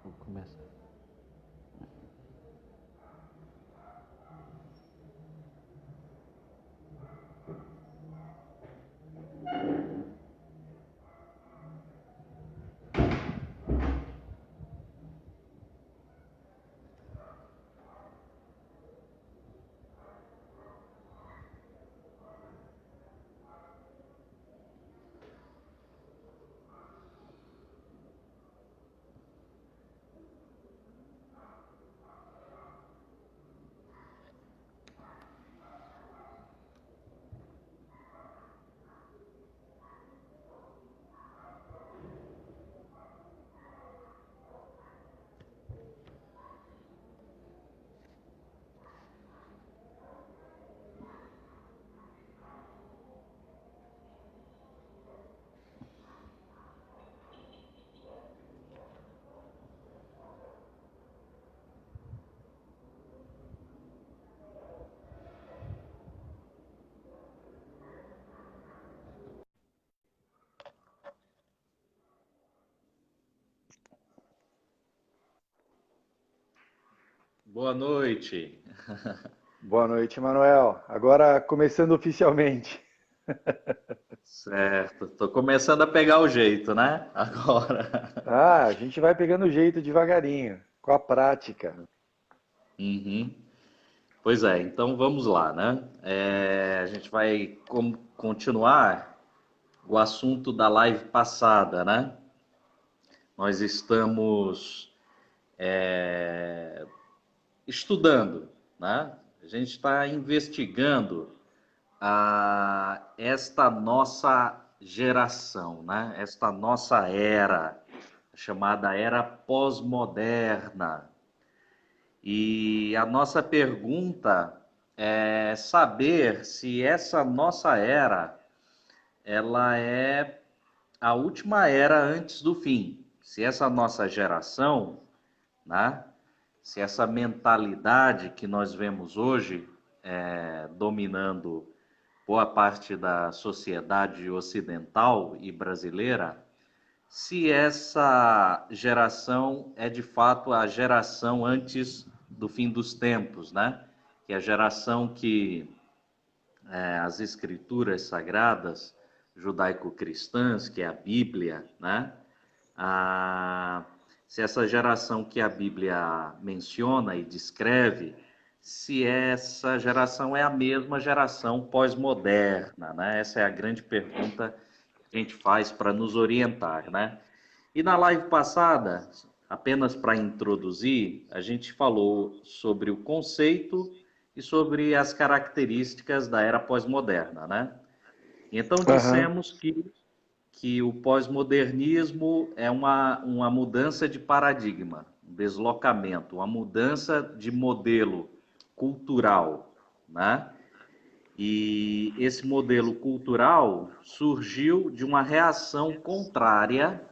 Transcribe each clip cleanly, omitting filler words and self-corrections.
Vou começar. Boa noite. Boa noite, Manuel. Agora começando oficialmente. Certo, estou começando a pegar o jeito, né? Agora. Ah, a gente vai pegando o jeito devagarinho, com a prática. Uhum. Pois é, então vamos lá, né? A gente vai continuar o assunto da live passada, né? Nós estamos estudando, né? A gente está investigando esta nossa geração, né? Esta nossa era, chamada era pós-moderna. E a nossa pergunta é saber se essa nossa era, ela é a última era antes do fim. Se essa nossa geração, né? Se essa mentalidade que nós vemos hoje dominando boa parte da sociedade ocidental e brasileira, se essa geração é de fato a geração antes do fim dos tempos, né? Que é a geração que as escrituras sagradas judaico-cristãs, que é a Bíblia, né? Ah, se essa geração que a Bíblia menciona e descreve, se essa geração é a mesma geração pós-moderna, né? Essa é a grande pergunta que a gente faz para nos orientar, né? E na live passada, apenas para introduzir, a gente falou sobre o conceito e sobre as características da era pós-moderna, né? Então Aham. dissemos que o pós-modernismo é uma mudança de paradigma, um deslocamento, uma mudança de modelo cultural, né? E esse modelo cultural surgiu de uma reação contrária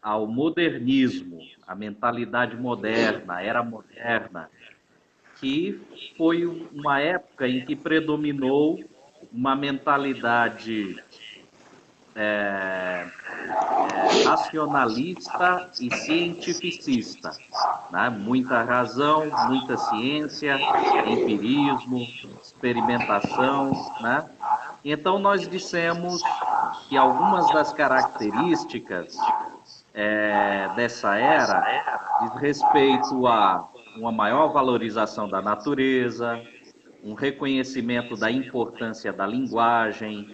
ao modernismo, à mentalidade moderna, à era moderna, que foi uma época em que predominou uma mentalidade racionalista e cientificista, né? Muita razão, muita ciência, empirismo, experimentação, né? Então nós dissemos que algumas das características dessa era diz respeito a uma maior valorização da natureza, um reconhecimento da importância da linguagem,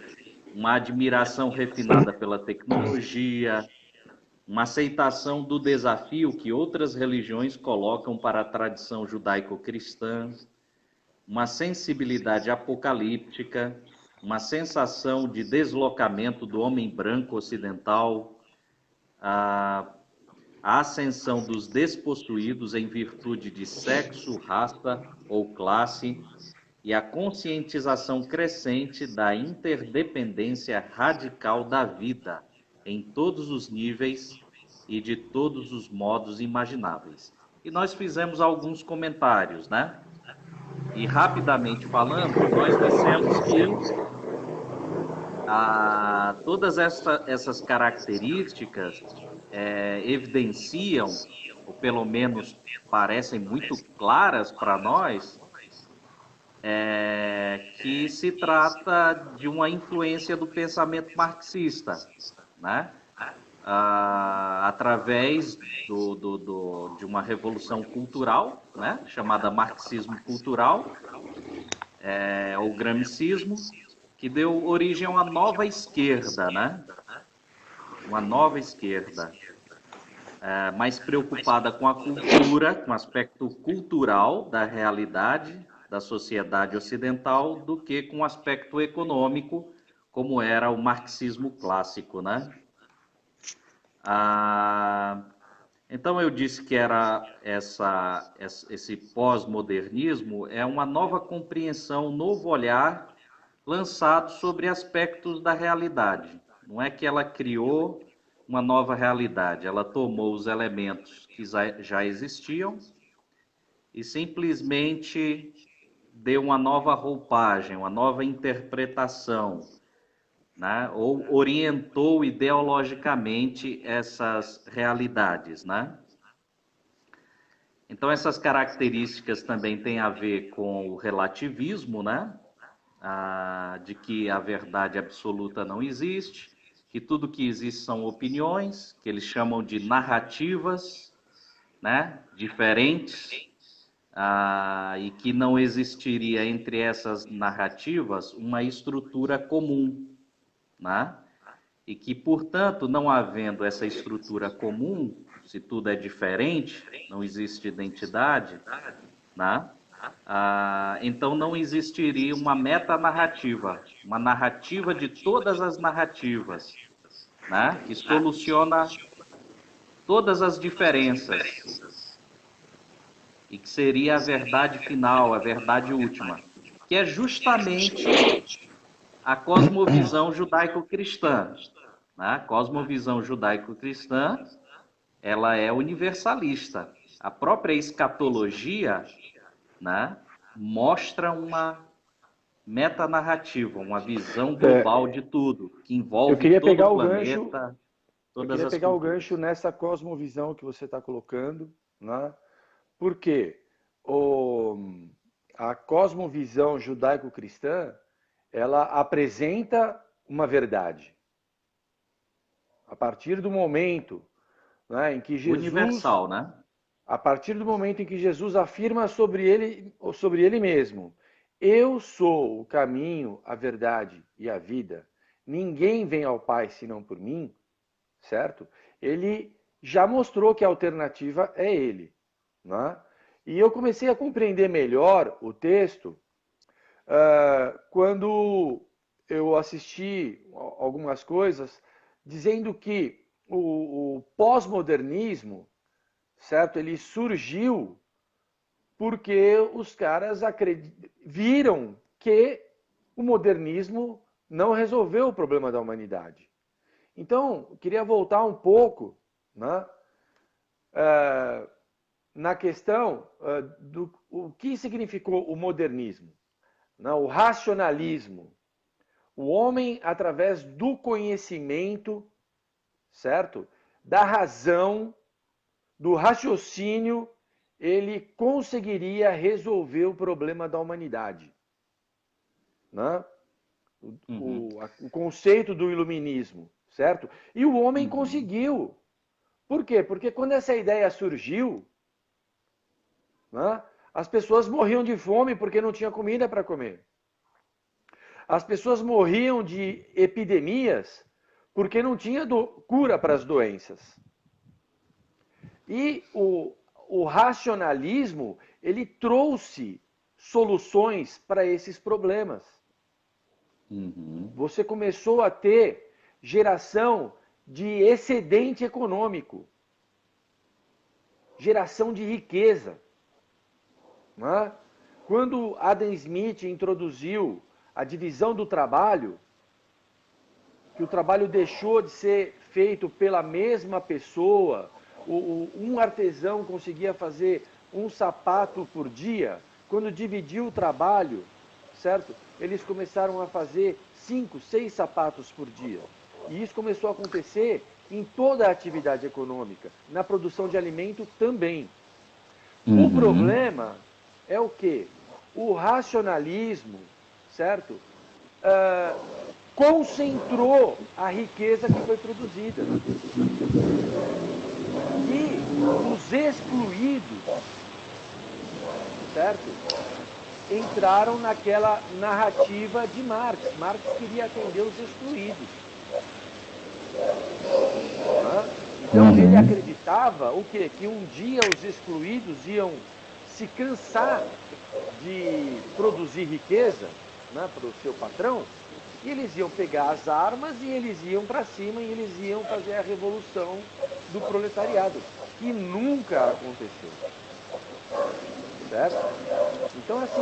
uma admiração refinada pela tecnologia, uma aceitação do desafio que outras religiões colocam para a tradição judaico-cristã, uma sensibilidade apocalíptica, uma sensação de deslocamento do homem branco ocidental, a, a ascensão dos despossuídos em virtude de sexo, raça ou classe, e a conscientização crescente da interdependência radical da vida em todos os níveis e de todos os modos imagináveis. E nós fizemos alguns comentários, né? E rapidamente falando, nós dissemos que todas essas características evidenciam, ou pelo menos parecem muito claras para nós, que se trata de uma influência do pensamento marxista, né? Através de uma revolução cultural, né? Chamada marxismo cultural, ou gramicismo, que deu origem a uma nova esquerda, né? Uma nova esquerda, mais preocupada com a cultura, com o aspecto cultural da realidade da sociedade ocidental, do que com o aspecto econômico, como era o marxismo clássico, né? Então eu disse que esse pós-modernismo é uma nova compreensão, um novo olhar lançado sobre aspectos da realidade. Não é que ela criou uma nova realidade, ela tomou os elementos que já existiam e simplesmente deu uma nova roupagem, uma nova interpretação, né? Ou orientou ideologicamente essas realidades, né? Então, essas características também têm a ver com o relativismo, né? De que a verdade absoluta não existe, que tudo que existe são opiniões, que eles chamam de narrativas, né? Diferentes, e que não existiria entre essas narrativas uma estrutura comum, né? E que, portanto, não havendo essa estrutura comum, se tudo é diferente, não existe identidade, né? Então não existiria uma metanarrativa, uma narrativa de todas as narrativas, né? Que soluciona todas as diferenças e que seria a verdade final, a verdade última, que é justamente a cosmovisão judaico-cristã. Né? A cosmovisão judaico-cristã, ela é universalista. A própria escatologia, né, mostra uma metanarrativa, uma visão global de tudo, que Eu envolve queria todo pegar o o gancho, planeta, eu todas queria as pegar o gancho culturas. nessa cosmovisão que você está colocando, né? Porque a cosmovisão judaico-cristã, ela apresenta uma verdade. A partir do momento, né, em que Jesus, Universal, né? a partir do momento em que Jesus afirma sobre ele mesmo, eu sou o caminho, a verdade e a vida, ninguém vem ao Pai senão por mim, certo? Ele já mostrou que a alternativa é ele, né? E eu comecei a compreender melhor o texto quando eu assisti algumas coisas dizendo que o pós-modernismo, certo? Ele surgiu porque os caras viram que o modernismo não resolveu o problema da humanidade. Então, eu queria voltar um pouco, né, na questão do o que significou o modernismo, né, o racionalismo. O homem, através do conhecimento, certo? Da razão, do raciocínio, ele conseguiria resolver o problema da humanidade. Né? Uhum, O conceito do iluminismo, certo? E o homem uhum, conseguiu. Por quê? Porque quando essa ideia surgiu, né, as pessoas morriam de fome porque não tinha comida para comer. As pessoas morriam de epidemias porque não tinha cura para as doenças. E o racionalismo, ele trouxe soluções para esses problemas. uhum, Você começou a ter geração de excedente econômico, geração de riqueza. Né? Quando Adam Smith introduziu a divisão do trabalho, que o trabalho deixou de ser feito pela mesma pessoa, um artesão conseguia fazer um sapato por dia, quando dividiu o trabalho, certo? Eles começaram a fazer 5, 6 sapatos por dia. E isso começou a acontecer em toda a atividade econômica, na produção de alimento também. Uhum. O problema é o quê? O racionalismo, certo? Concentrou a riqueza que foi produzida. E os excluídos, certo? Entraram naquela narrativa de Marx. Marx queria atender os excluídos. Então ele acreditava o quê? Que um dia os excluídos iam se cansar de produzir riqueza, né, para o seu patrão, e eles iam pegar as armas e eles iam para cima e eles iam fazer a revolução do proletariado, que nunca aconteceu. Certo? Então, assim,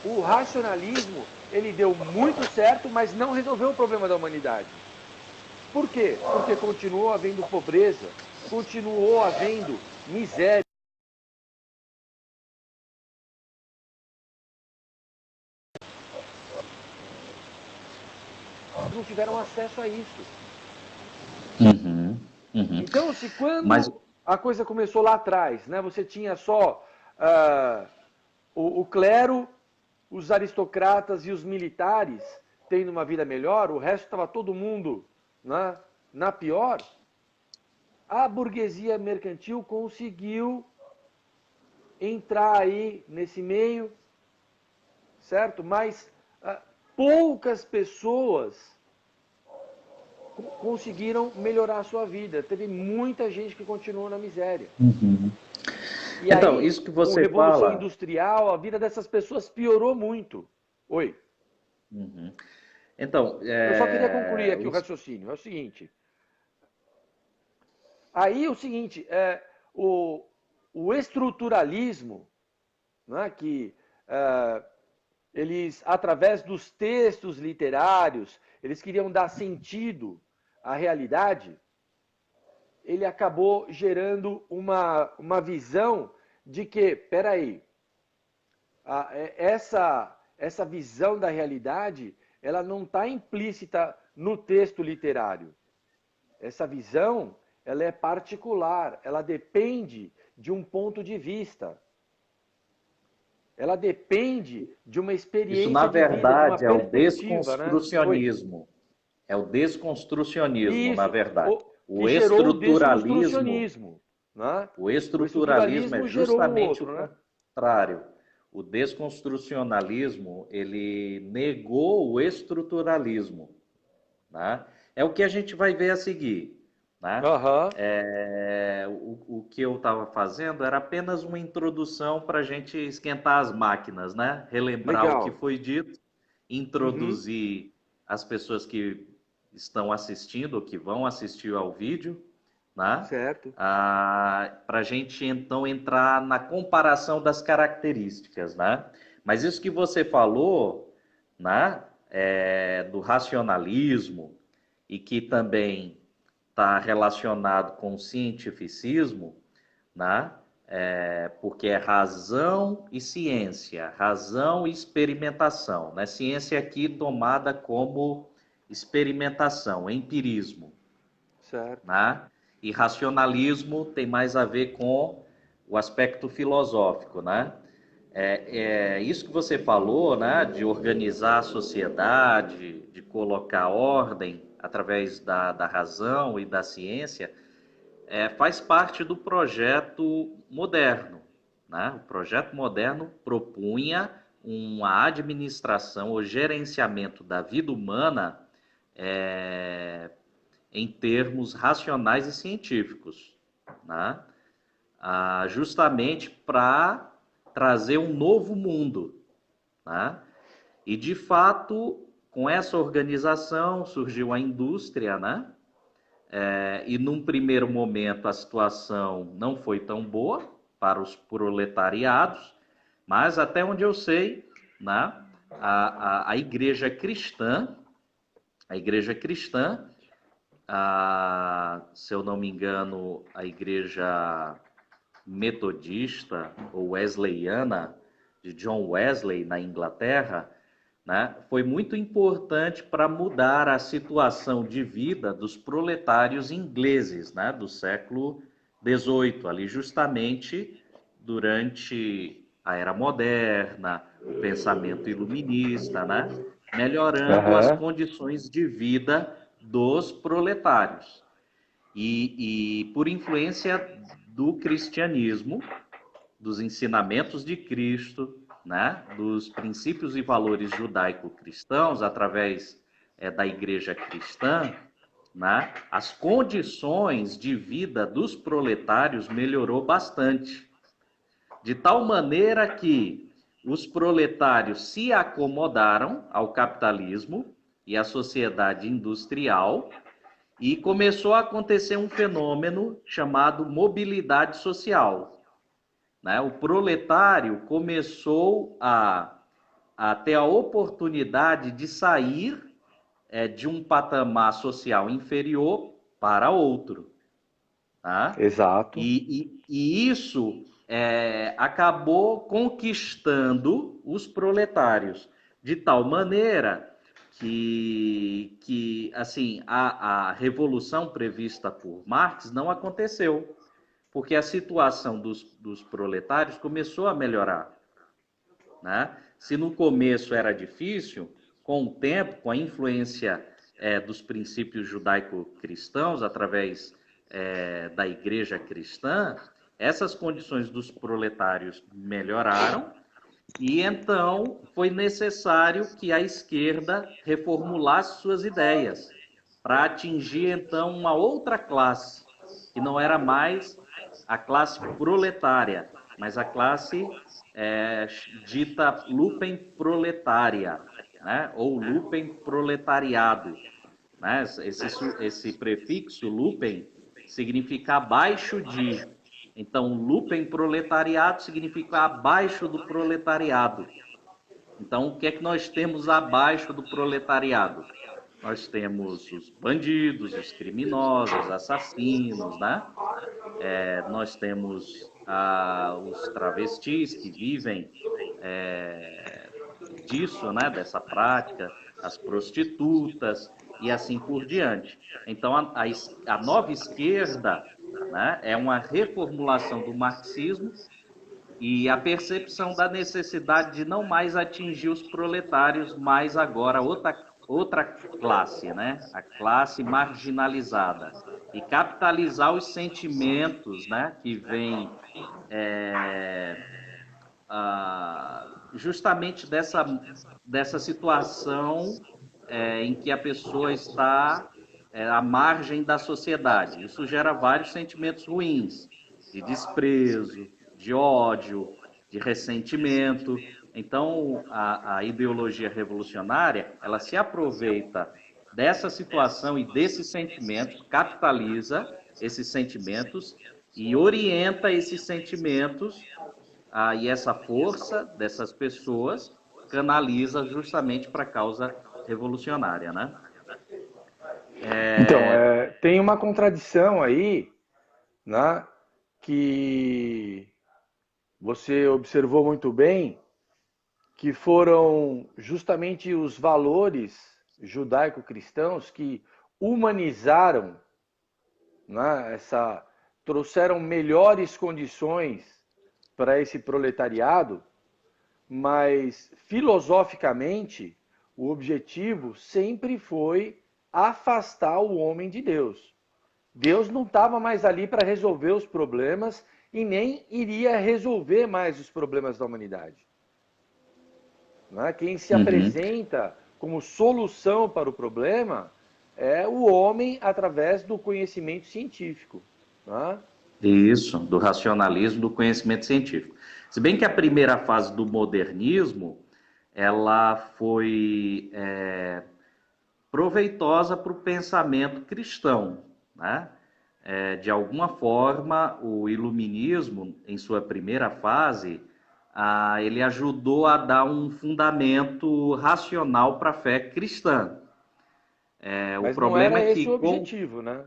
o racionalismo, ele deu muito certo, mas não resolveu o problema da humanidade. Por quê? Porque continuou havendo pobreza, continuou havendo miséria. Não tiveram acesso a isso. Então, se quando a coisa começou lá atrás, né, você tinha só o clero, os aristocratas e os militares tendo uma vida melhor, o resto estava todo mundo, né, na pior, a burguesia mercantil conseguiu entrar aí nesse meio, certo? Mas poucas pessoas conseguiram melhorar a sua vida. Teve muita gente que continuou na miséria. E Então, aí, isso que com você Revolução fala. Industrial, a vida dessas pessoas piorou muito. Oi. Então, Eu só queria concluir aqui o raciocínio. É o seguinte. Aí, o seguinte, o estruturalismo, né, que eles, através dos textos literários, eles queriam dar sentido à realidade, ele acabou gerando uma visão de que, peraí, essa visão da realidade, ela não está implícita no texto literário. Essa visão, ela é particular, ela depende de um ponto de vista. Ela depende de uma experiência Isso, na de vida, de uma verdade, é o perspectiva, né? Oi. desconstrucionismo. É o desconstrucionismo, na Isso, verdade. que O gerou o estruturalismo, desconstrucionismo, né? o O estruturalismo é estruturalismo gerou o justamente o outro, né? contrário. O desconstrucionalismo, ele negou o estruturalismo, né? É o que a gente vai ver a seguir, né? Aham, O que eu estava fazendo era apenas uma introdução para a gente esquentar as máquinas, né? Relembrar o que legal. foi dito, Uhum, introduzir as pessoas que estão assistindo ou que vão assistir ao vídeo, né? certo. Para a gente então entrar na comparação das características, né? Mas isso que você falou, né? Do racionalismo e que também está relacionado com o cientificismo, né? Porque é razão e ciência, razão e experimentação, né? Ciência aqui tomada como experimentação, empirismo, Certo. né? E racionalismo tem mais a ver com o aspecto filosófico, né? Isso que você falou, né? De organizar a sociedade, de colocar ordem através da razão e da ciência, faz parte do projeto moderno, né? O projeto moderno propunha uma administração ou gerenciamento da vida humana em termos racionais e científicos, né? Justamente para trazer um novo mundo, né? E de fato, com essa organização surgiu a indústria, né? E num primeiro momento a situação não foi tão boa para os proletariados, mas até onde eu sei, né? A igreja cristã, se eu não me engano, a igreja metodista ou wesleyana de John Wesley na Inglaterra, né, foi muito importante para mudar a situação de vida dos proletários ingleses, né, do século XVIII, ali justamente durante a Era Moderna, o pensamento iluminista, né, melhorando as Aham. condições de vida dos proletários. E por influência do cristianismo, dos ensinamentos de Cristo, né, dos princípios e valores judaico-cristãos, através da igreja cristã, né, as condições de vida dos proletários melhorou bastante. De tal maneira que os proletários se acomodaram ao capitalismo e à sociedade industrial e começou a acontecer um fenômeno chamado mobilidade social, né? O proletário começou a ter a oportunidade de sair de um patamar social inferior para outro. Tá? Exato. E isso acabou conquistando os proletários de tal maneira que assim, a revolução prevista por Marx não aconteceu, porque a situação dos proletários começou a melhorar. Né? Se no começo era difícil, com o tempo, com a influência dos princípios judaico-cristãos, através da igreja cristã, essas condições dos proletários melhoraram e então foi necessário que a esquerda reformulasse suas ideias para atingir então uma outra classe, que não era mais a classe proletária, mas a classe dita lupenproletária, né? Ou lupenproletariado. Né? Esse prefixo lupen significa abaixo de. Então, lupenproletariado significa abaixo do proletariado. Então, o que é que nós temos abaixo do proletariado? Nós temos os bandidos, os criminosos, assassinos, né? Nós temos os travestis que vivem disso, né? Dessa prática, as prostitutas e assim por diante. Então, a nova esquerda, né, é uma reformulação do marxismo e a percepção da necessidade de não mais atingir os proletários, mas agora outra classe, né? A classe marginalizada. E capitalizar os sentimentos, né? Que vêm justamente dessa situação em que a pessoa está à margem da sociedade. Isso gera vários sentimentos ruins, de desprezo, de ódio, de ressentimento. Então, a ideologia revolucionária, ela se aproveita dessa situação e desses sentimentos, capitaliza esses sentimentos e orienta esses sentimentos e essa força dessas pessoas canaliza justamente para a causa revolucionária, né? Então, tem uma contradição aí, né, que você observou muito bem, que foram justamente os valores judaico-cristãos que humanizaram, né, trouxeram melhores condições para esse proletariado, mas filosoficamente o objetivo sempre foi afastar o homem de Deus. Deus não estava mais ali para resolver os problemas e nem iria resolver mais os problemas da humanidade. Né? Quem se apresenta como solução para o problema é o homem através do conhecimento científico. Né? Isso, do racionalismo, do conhecimento científico. Se bem que a primeira fase do modernismo, ela foi proveitosa para o pensamento cristão, né? De alguma forma, o iluminismo, em sua primeira fase, ele ajudou a dar um fundamento racional para a fé cristã. O Mas não problema era é esse o que, objetivo, né?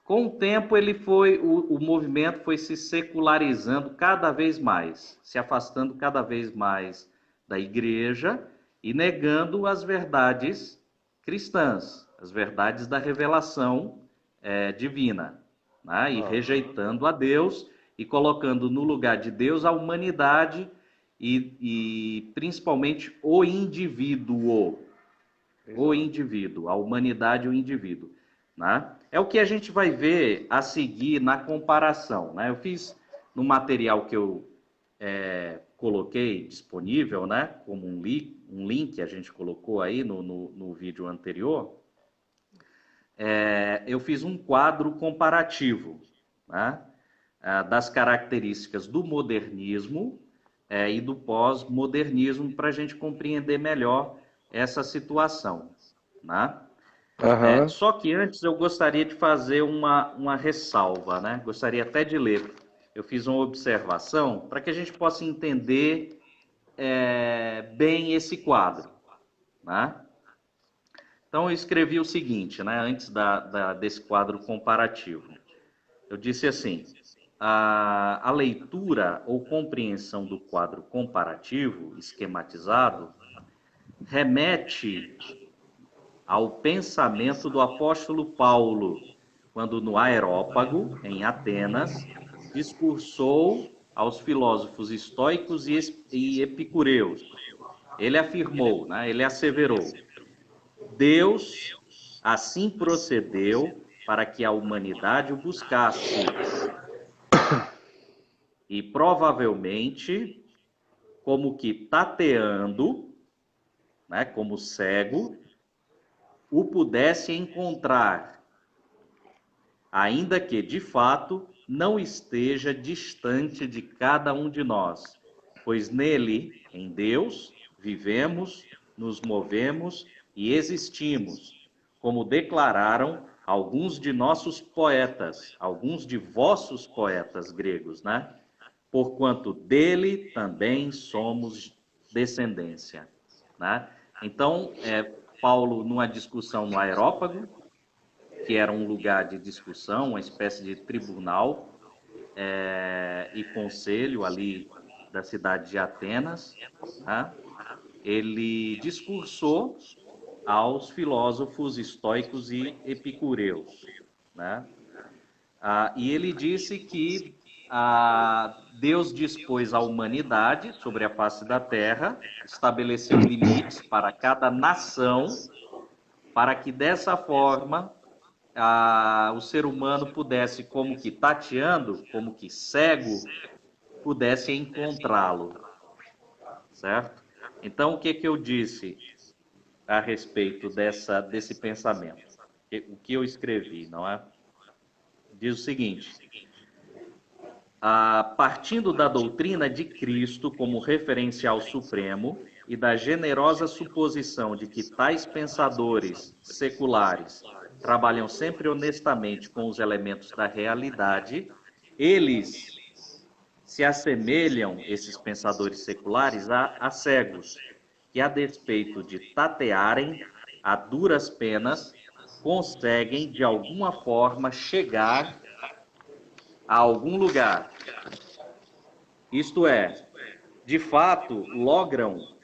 com o tempo, o movimento foi se secularizando cada vez mais, se afastando cada vez mais da igreja e negando as verdades cristãs, as verdades da revelação divina, né? E rejeitando a Deus e colocando no lugar de Deus a humanidade e principalmente o indivíduo. O indivíduo, a humanidade e o indivíduo. Né? É o que a gente vai ver a seguir na comparação. Né? Eu fiz no material que eu coloquei disponível, né? Como um link a gente colocou aí no vídeo anterior, eu fiz um quadro comparativo, né? Das características do modernismo e do pós-modernismo para a gente compreender melhor essa situação. Né? Só que antes eu gostaria de fazer uma ressalva, né? Gostaria até de ler. Eu fiz uma observação para que a gente possa entender bem esse quadro. Né? Então eu escrevi o seguinte, né? Antes desse quadro comparativo. Eu disse assim: a leitura ou compreensão do quadro comparativo, esquematizado, remete ao pensamento do apóstolo Paulo, quando no Areópago, em Atenas, discursou aos filósofos estoicos e epicureus. Ele afirmou, né, ele asseverou: Deus assim procedeu para que a humanidade o buscasse. E provavelmente, como que tateando, né, como cego, o pudesse encontrar, ainda que, de fato, não esteja distante de cada um de nós, pois nele, em Deus, vivemos, nos movemos e existimos, como declararam alguns de nossos poetas, alguns de vossos poetas gregos, né? Porquanto dele também somos descendência, né? Então, Paulo, numa discussão no Areópago, que era um lugar de discussão, uma espécie de tribunal e conselho ali da cidade de Atenas, né? Ele discursou aos filósofos estoicos e epicureus, né? E ele disse que Deus dispôs a humanidade sobre a face da terra, estabeleceu limites para cada nação, para que dessa forma o ser humano pudesse, como que tateando, como que cego, pudesse encontrá-lo, certo? Então, o que eu disse a respeito desse pensamento? O que eu escrevi, não é? Diz o seguinte: partindo da doutrina de Cristo como referencial supremo e da generosa suposição de que tais pensadores seculares trabalham sempre honestamente com os elementos da realidade, eles se assemelham, esses pensadores seculares, a cegos, que a despeito de tatearem a duras penas, conseguem de alguma forma chegar a algum lugar. Isto é, de fato, logram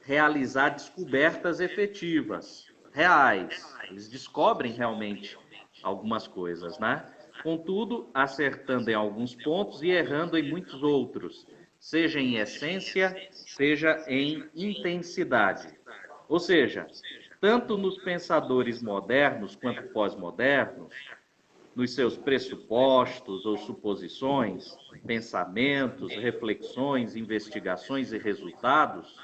realizar descobertas efetivas, reais. Eles descobrem realmente algumas coisas, né? Contudo, acertando em alguns pontos e errando em muitos outros, seja em essência, seja em intensidade. Ou seja, tanto nos pensadores modernos quanto pós-modernos, nos seus pressupostos ou suposições, pensamentos, reflexões, investigações e resultados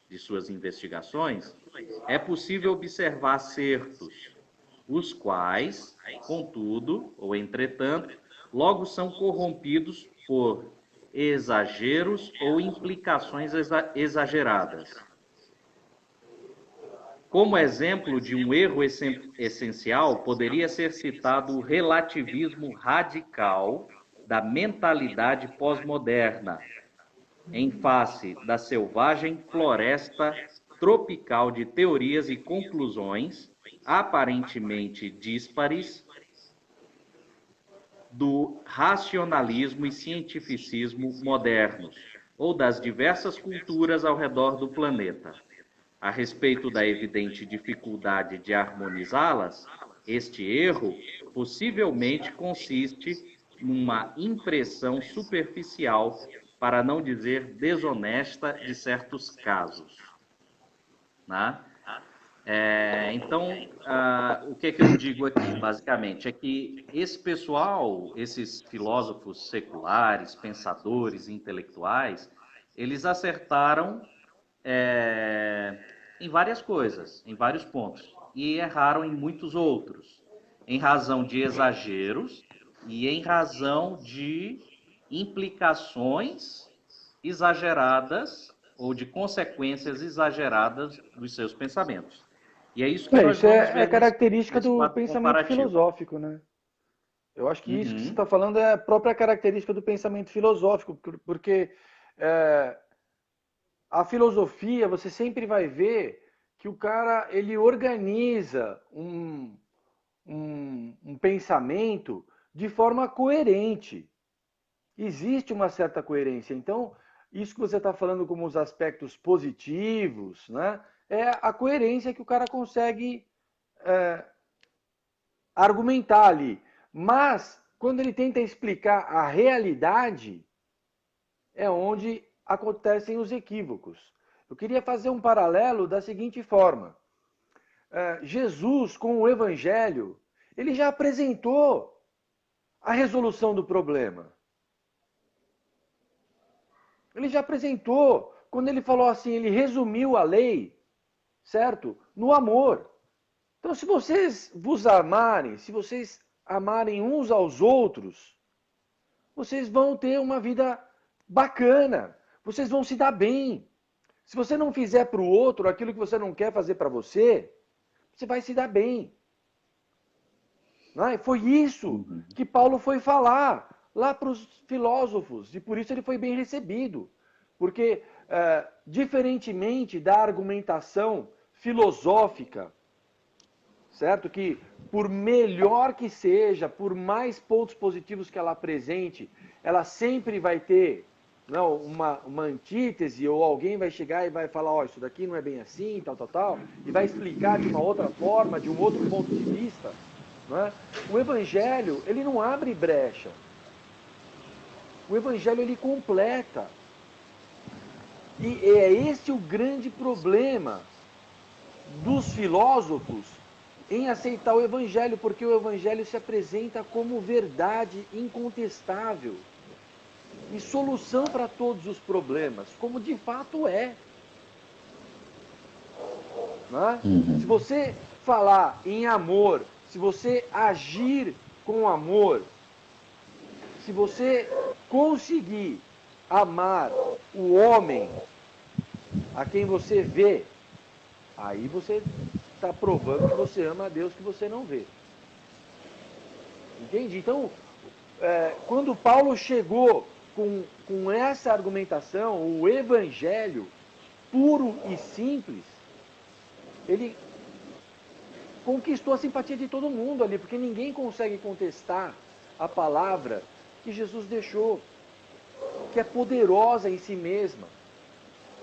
de suas investigações, é possível observar acertos, os quais, contudo, ou entretanto, logo são corrompidos por exageros ou implicações exageradas. Como exemplo de um erro essencial, poderia ser citado o relativismo radical da mentalidade pós-moderna, em face da selvagem floresta tropical de teorias e conclusões aparentemente díspares do racionalismo e cientificismo modernos, ou das diversas culturas ao redor do planeta. A respeito da evidente dificuldade de harmonizá-las, este erro possivelmente consiste numa impressão superficial, para não dizer desonesta, de certos casos. Né? Então, o que eu digo aqui, basicamente, é que esse pessoal, esses filósofos seculares, pensadores, intelectuais, eles acertaram em várias coisas, em vários pontos, e erraram em muitos outros, em razão de exageros e em razão de implicações exageradas ou de consequências exageradas dos seus pensamentos. E é isso que nós Isso vamos é ver característica nesse do quadro pensamento comparativo. filosófico, né? Eu acho que isso que você Uhum. está falando é a própria característica do pensamento filosófico, porque a filosofia, você sempre vai ver que o cara ele organiza um pensamento de forma coerente. Existe uma certa coerência. Então, isso que você está falando como os aspectos positivos, né, é a coerência que o cara consegue argumentar ali. Mas, quando ele tenta explicar a realidade, é onde acontecem os equívocos. Eu queria fazer um paralelo da seguinte forma. Jesus, com o Evangelho, ele já apresentou a resolução do problema. Ele já apresentou. Quando ele falou assim, ele resumiu a lei, certo? No amor. Então, se vocês vos amarem, se vocês amarem uns aos outros, vocês vão ter uma vida bacana. Vocês vão se dar bem. Se você não fizer para o outro aquilo que você não quer fazer para você, você vai se dar bem. Não é? Foi isso Uhum. que Paulo foi falar lá para os filósofos, e por isso ele foi bem recebido. Porque, diferentemente da argumentação filosófica, certo? Que por melhor que seja, por mais pontos positivos que ela apresente, ela sempre vai ter não, uma antítese, ou alguém vai chegar e vai falar, ó, isso daqui não é bem assim, tal, e vai explicar de uma outra forma, de um outro ponto de vista. Não é? O Evangelho, ele não abre brecha. O Evangelho, ele completa. E é esse o grande problema dos filósofos em aceitar o Evangelho, porque o Evangelho se apresenta como verdade incontestável e solução para todos os problemas, como de fato é. Né? Se Uhum. você falar em amor, se você agir com amor, se você conseguir amar o homem a quem você vê, aí você está provando que você ama a Deus que você não vê. Entende? Então, quando Paulo chegou com essa argumentação, o evangelho puro e simples, ele conquistou a simpatia de todo mundo ali, porque ninguém consegue contestar a palavra que Jesus deixou, que é poderosa em si mesma.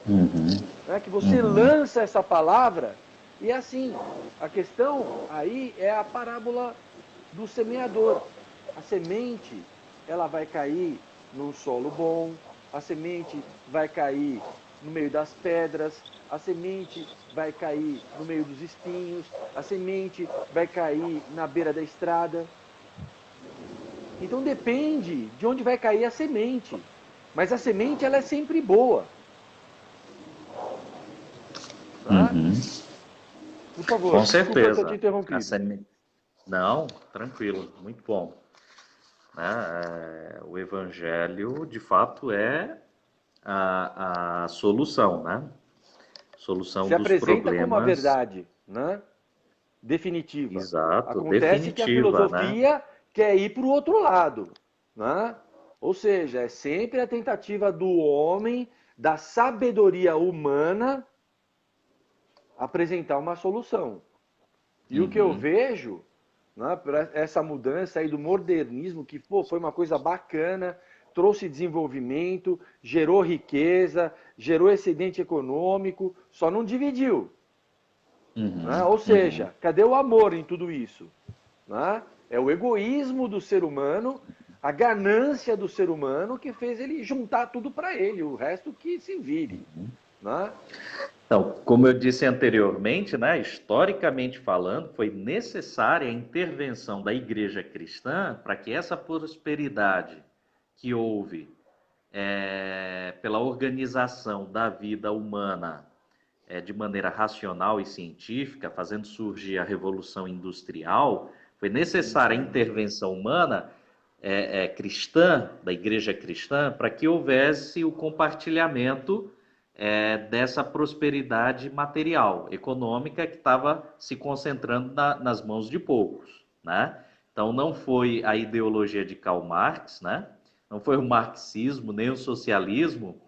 Uhum. Né? Que você Uhum. lança essa palavra e é assim, a questão aí é a parábola do semeador. A semente, ela vai cair num solo bom, a semente vai cair no meio das pedras, a semente vai cair no meio dos espinhos, a semente vai cair na beira da estrada. Então depende de onde vai cair a semente. Mas a semente, ela é sempre boa. Tá? Uhum. Por favor, Com desculpa ter te certeza. interrompido. Não, tranquilo, muito bom. Né? O Evangelho, de fato, é a solução, né? Solução Se dos apresenta como a problemas, verdade, né? Definitiva. exato, Acontece que a definitiva, né? filosofia quer ir para o outro lado, né? Ou seja, é sempre a tentativa do homem, da sabedoria humana, apresentar uma solução. E o que eu Uhum. vejo, né, essa mudança aí do modernismo, que pô, foi uma coisa bacana, trouxe desenvolvimento, gerou riqueza, gerou excedente econômico, só não dividiu. Né? Ou seja, cadê o amor em tudo isso? Né? É o egoísmo do ser humano, a ganância do ser humano que fez ele juntar tudo para ele, o resto que se vire. Né? Então, como eu disse anteriormente, né, historicamente falando, foi necessária a intervenção da igreja cristã para que essa prosperidade que houve pela organização da vida humana de maneira racional e científica, fazendo surgir a Revolução Industrial, foi necessária a intervenção humana cristã, da igreja cristã, para que houvesse o compartilhamento dessa prosperidade material, econômica, que estava se concentrando nas mãos de poucos, né? Então, não foi a ideologia de Karl Marx, né? Não foi o marxismo, nem o socialismo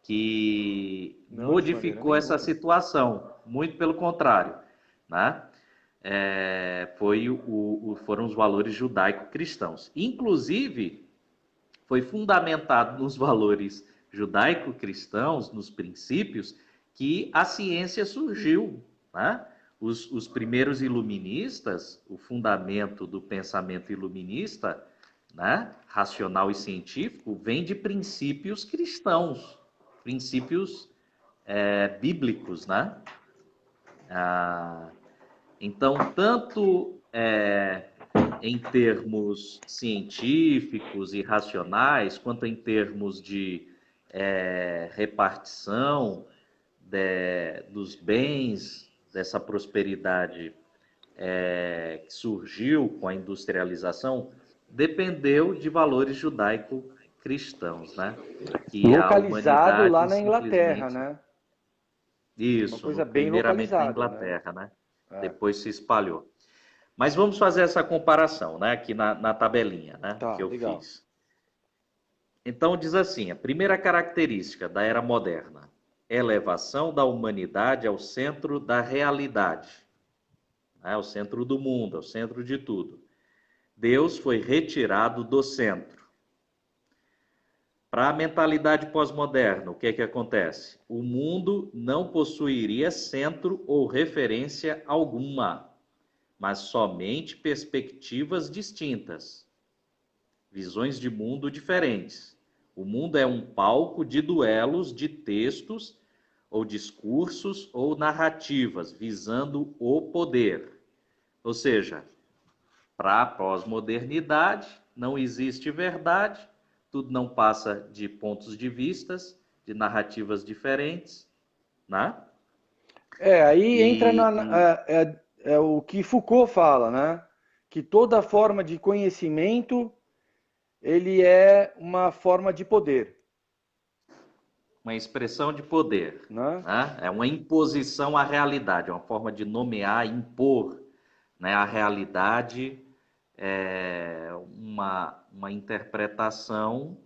que modificou essa situação, muito pelo contrário, né? Foram os valores judaico-cristãos. Inclusive, foi fundamentado nos valores judaico-cristãos, nos princípios, que a ciência surgiu. Né? Os primeiros iluministas, o fundamento do pensamento iluminista, né, racional e científico, vem de princípios cristãos, princípios bíblicos. Né? Então, tanto em termos científicos e racionais, quanto em termos de repartição dos bens, dessa prosperidade que surgiu com a industrialização, dependeu de valores judaico-cristãos, né? Que localizado lá na Inglaterra, né? Isso, uma coisa bem primeiramente na localizada, Inglaterra, né? Depois se espalhou. Mas vamos fazer essa comparação, né? Aqui na tabelinha, né? Que eu fiz. Então diz assim: a primeira característica da era moderna, elevação da humanidade ao centro da realidade, né? Ao centro do mundo, ao centro de tudo. Deus foi retirado do centro. Para a mentalidade pós-moderna, o que é que acontece? O mundo não possuiria centro ou referência alguma, mas somente perspectivas distintas, visões de mundo diferentes. O mundo é um palco de duelos de textos ou discursos ou narrativas, visando o poder. Ou seja, para a pós-modernidade não existe verdade, tudo não passa de pontos de vistas, de narrativas diferentes, né? Aí entra o que Foucault fala, né? Que toda forma de conhecimento ele é uma forma de poder. Uma expressão de poder, né? É uma imposição à realidade, é uma forma de nomear, impor, né, a realidade, uma interpretação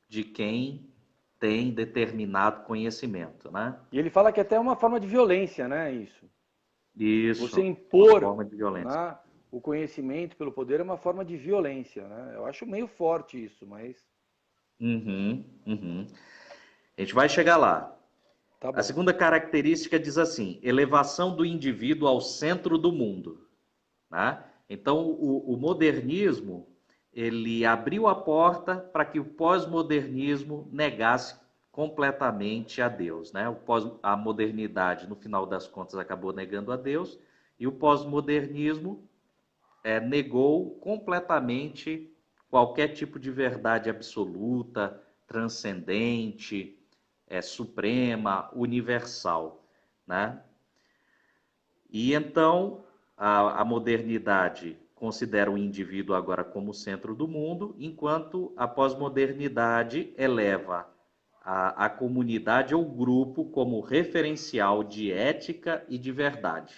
de quem tem determinado conhecimento, né? E ele fala que até é uma forma de violência, né? Isso. Você uma impor, forma de violência. né, o conhecimento pelo poder é uma forma de violência, né? Eu acho meio forte isso, mas... A gente vai chegar lá. Tá bom. A segunda característica diz assim: elevação do indivíduo ao centro do mundo. Né? Então, o modernismo ele abriu a porta para que o pós-modernismo negasse completamente a Deus. Né? A modernidade, no final das contas, acabou negando a Deus, e o pós-modernismo negou completamente qualquer tipo de verdade absoluta, transcendente, suprema, universal. Né? E então a modernidade considera o indivíduo agora como o centro do mundo, enquanto a pós-modernidade eleva a comunidade ou grupo como referencial de ética e de verdade.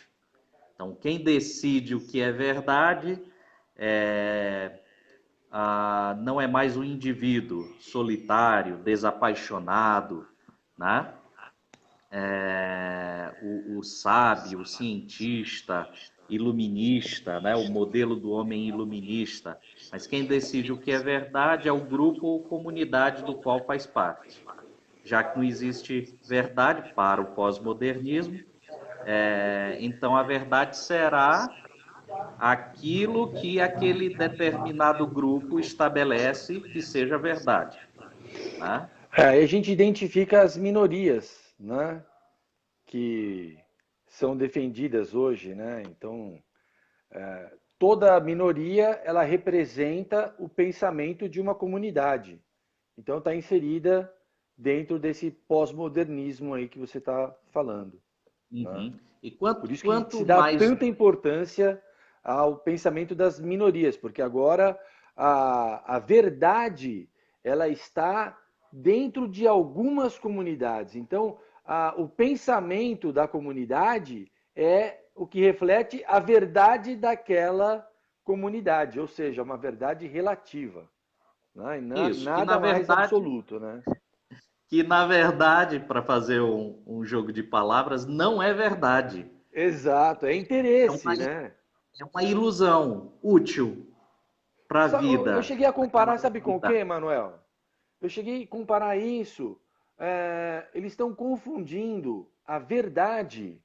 Então, quem decide o que é verdade não é mais o indivíduo solitário, desapaixonado, né? O sábio, o cientista, iluminista, né? O modelo do homem iluminista. Mas quem decide o que é verdade é o grupo ou comunidade do qual faz parte. Já que não existe verdade para o pós-modernismo, então a verdade será aquilo que aquele determinado grupo estabelece que seja verdade, né? Aí a gente identifica as minorias, né, que são defendidas hoje, né? Então, toda minoria ela representa o pensamento de uma comunidade. Então, está inserida dentro desse pós-modernismo aí que você está falando, né? Uhum. E Por isso que se quanto dá mais. tanta importância ao pensamento das minorias, porque agora a verdade ela está dentro de algumas comunidades. Então, o pensamento da comunidade é o que reflete a verdade daquela comunidade, ou seja, uma verdade relativa, né? Isso, Nada mais absoluto, né? que na verdade, para fazer um jogo de palavras, não é verdade. Exato, é É interesse, uma, né? é uma ilusão útil para a Eu vida cheguei a daquela comparar, sabe com o comunidade. que, Manuel? Eu cheguei a comparar isso. Eles estão confundindo a verdade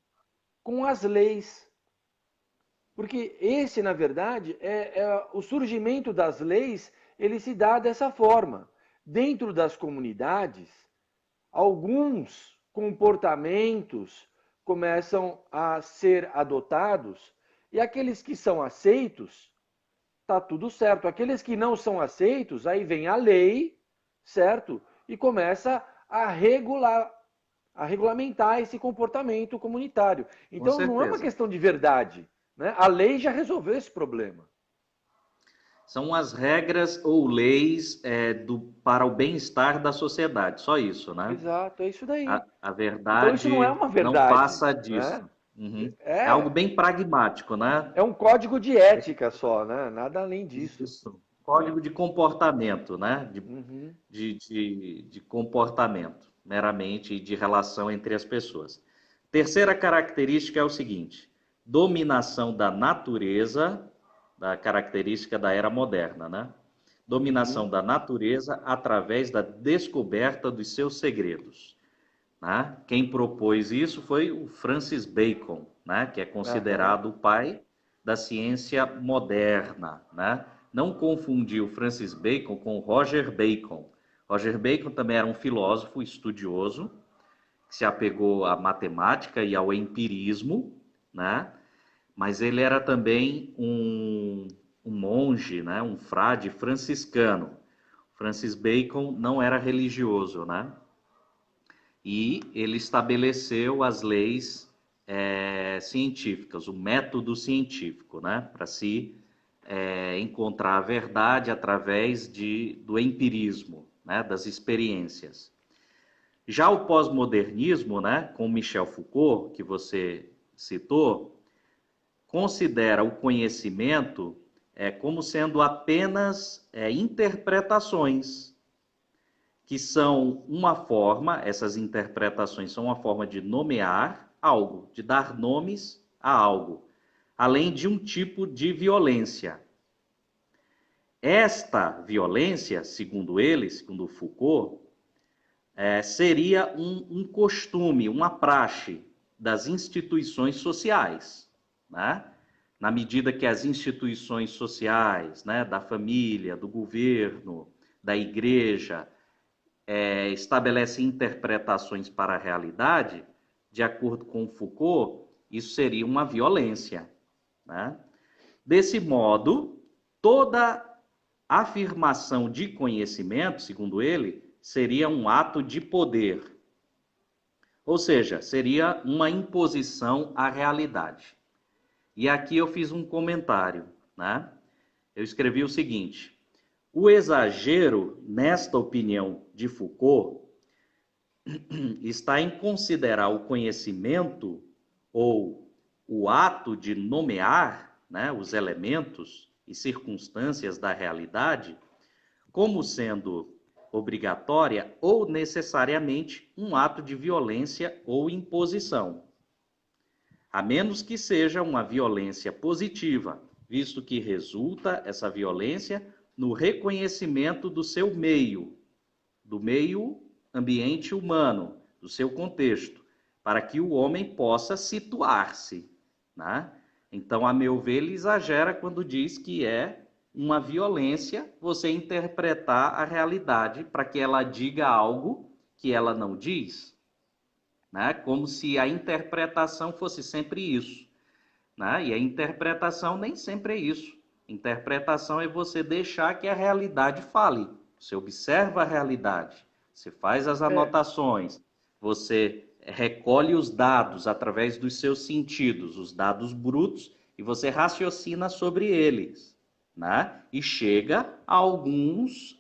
com as leis. Porque esse, na verdade, o surgimento das leis, ele se dá dessa forma. Dentro das comunidades, alguns comportamentos começam a ser adotados e aqueles que são aceitos tá tudo certo. Aqueles que não são aceitos, aí vem a lei, certo? E começa a regulamentar esse comportamento comunitário. Com Então não é uma certeza. questão de verdade, né? A lei já resolveu esse problema. São as regras ou leis para o bem-estar da sociedade, só isso, né? Exato, é isso daí. A Então isso não é verdade uma não verdade, passa né? disso. Uhum. É algo É, bem pragmático, né? é um código de ética só, né? Nada além disso. Isso. Código de comportamento, né? Uhum. De comportamento, meramente de relação entre as pessoas. Terceira característica é o seguinte: dominação da natureza, da característica da era moderna, né? Dominação Uhum. da natureza através da descoberta dos seus segredos. Né? Quem propôs isso foi o Francis Bacon, né? Que é Aham. considerado o pai da ciência moderna. Né? Não confundir o Francis Bacon com o Roger Bacon. Roger Bacon também era um filósofo estudioso, que se apegou à matemática e ao empirismo, né? Mas ele era também um monge, né? Um frade franciscano. Francis Bacon não era religioso, né? E ele estabeleceu as leis científicas, o método científico, né, para se encontrar a verdade através do empirismo, né, das experiências. Já o pós-modernismo, né, com Michel Foucault, que você citou, considera o conhecimento como sendo apenas interpretações que são uma forma, essas interpretações são uma forma de nomear algo, de dar nomes a algo, além de um tipo de violência. Esta violência, segundo ele, segundo Foucault, seria um costume, uma praxe das instituições sociais, né? Na medida que as instituições sociais, né, da família, do governo, da igreja, estabelece interpretações para a realidade, de acordo com Foucault, isso seria uma violência. Né? Desse modo, toda afirmação de conhecimento, segundo ele, seria um ato de poder. Ou seja, seria uma imposição à realidade. E aqui eu fiz um comentário. Né? Eu escrevi o seguinte: o exagero, nesta opinião de Foucault, está em considerar o conhecimento ou o ato de nomear, né, os elementos e circunstâncias da realidade como sendo obrigatória ou necessariamente um ato de violência ou imposição. a menos que seja uma violência positiva, visto que resulta essa violência no reconhecimento do seu meio, do meio ambiente humano, do seu contexto, para que o homem possa situar-se, né? Então, a meu ver, ele exagera quando diz que é uma violência você interpretar a realidade para que ela diga algo que ela não diz, né? Como se a interpretação fosse sempre isso, né? E a interpretação nem sempre é isso. Interpretação é você deixar que a realidade fale. Você observa a realidade, você faz as É, anotações, você recolhe os dados através dos seus sentidos, os dados brutos, e você raciocina sobre eles, né? E chega a algumas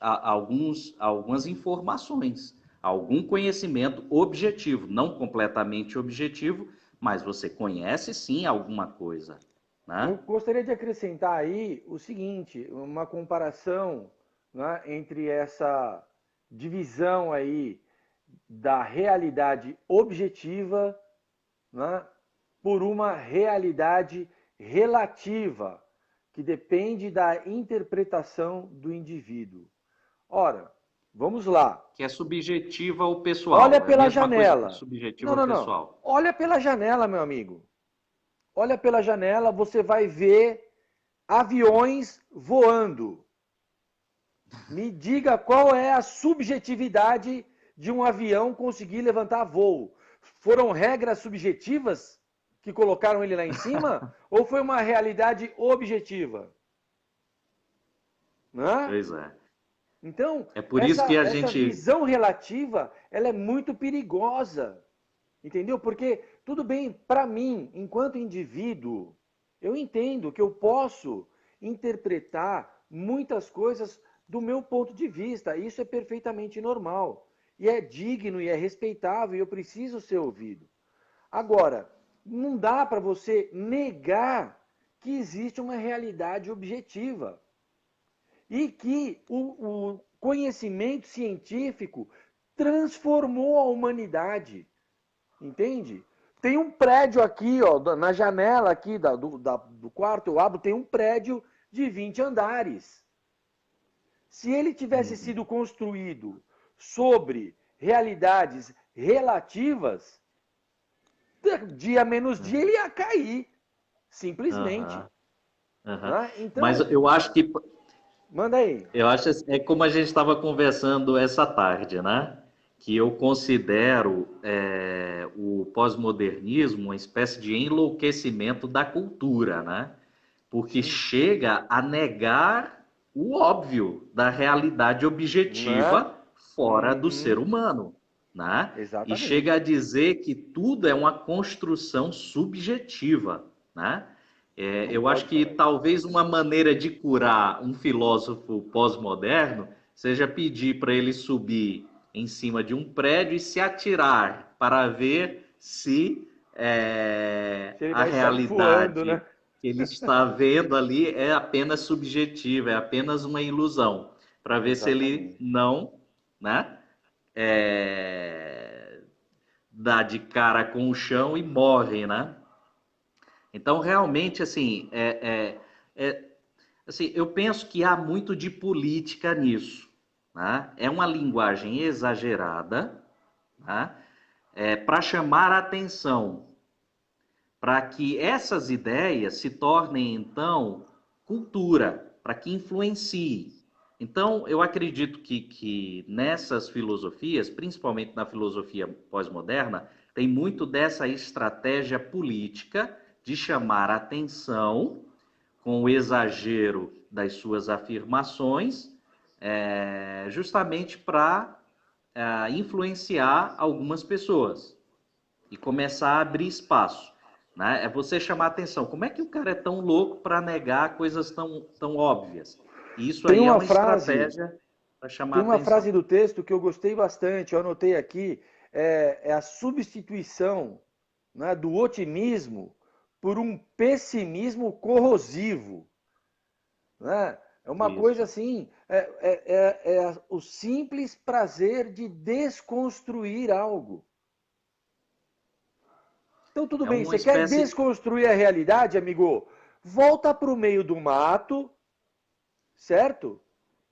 informações, a algum conhecimento objetivo, não completamente objetivo, mas você conhece sim alguma coisa, eu né? gostaria de acrescentar aí o seguinte, uma comparação, né, entre essa divisão aí da realidade objetiva, né, por uma realidade relativa, que depende da interpretação do indivíduo. Ora, vamos lá. Que é subjetiva ao Olha pessoal, é a pela mesma coisa que janela. subjetiva Não, ao não, não. pessoal. Olha pela janela, meu amigo. Olha pela janela, você vai ver aviões voando. Me diga qual é a subjetividade de um avião conseguir levantar voo. Foram regras subjetivas que colocaram ele lá em cima? Ou foi uma realidade objetiva? Né? Pois é. Então, É por isso que essa, a essa gente. visão relativa, ela é muito perigosa. Entendeu? Porque, tudo bem, para mim, enquanto indivíduo, eu entendo que eu posso interpretar muitas coisas do meu ponto de vista. Isso é perfeitamente normal. E é digno e é respeitável e eu preciso ser ouvido. Agora, não dá para você negar que existe uma realidade objetiva e que o conhecimento científico transformou a humanidade. Entende? Tem um prédio aqui, ó, na janela aqui do quarto, eu abro, tem um prédio de 20 andares. Se ele tivesse Uhum, sido construído sobre realidades relativas, dia menos dia ele uhum, ia cair, simplesmente. aham, aham. Né? Mas Então, eu acho que manda aí. é como a gente estava conversando essa tarde, né? Que eu considero o pós-modernismo uma espécie de enlouquecimento da cultura, né? Porque Sim. chega a negar o óbvio da realidade Né? objetiva fora do ser Uhum. humano, né? E chega Exatamente. a dizer que tudo é uma construção subjetiva, né? Não Eu acho pode que falar isso. talvez uma maneira de curar um filósofo pós-moderno seja pedir para ele subir em cima de um prédio e se atirar para ver se Se ele a vai sair voando, realidade né? que ele está vendo ali é apenas subjetiva, é apenas uma ilusão, para ver se ele Exatamente. não, né, dá de cara com o chão e morre, né? Então, realmente, assim, assim, eu penso que há muito de política nisso, né? É uma linguagem exagerada, né? Para chamar a atenção, para que essas ideias se tornem, então, cultura, para que influencie. Então, eu acredito que nessas filosofias, principalmente na filosofia pós-moderna, tem muito dessa estratégia política de chamar a atenção com o exagero das suas afirmações, justamente para influenciar algumas pessoas e começar a abrir espaço. Né? É você chamar a atenção. Como é que o cara é tão louco para negar coisas tão óbvias? E isso Tem aí é uma uma frase, estratégia para chamar tem a uma frase atenção. do texto que eu gostei bastante, eu anotei aqui, é a substituição, né, do otimismo por um pessimismo corrosivo. Né? É uma coisa Isso. assim, o simples prazer de desconstruir algo. Então, tudo É bem, uma você quer espécie. desconstruir a realidade, amigo? Volta para o meio do mato, certo?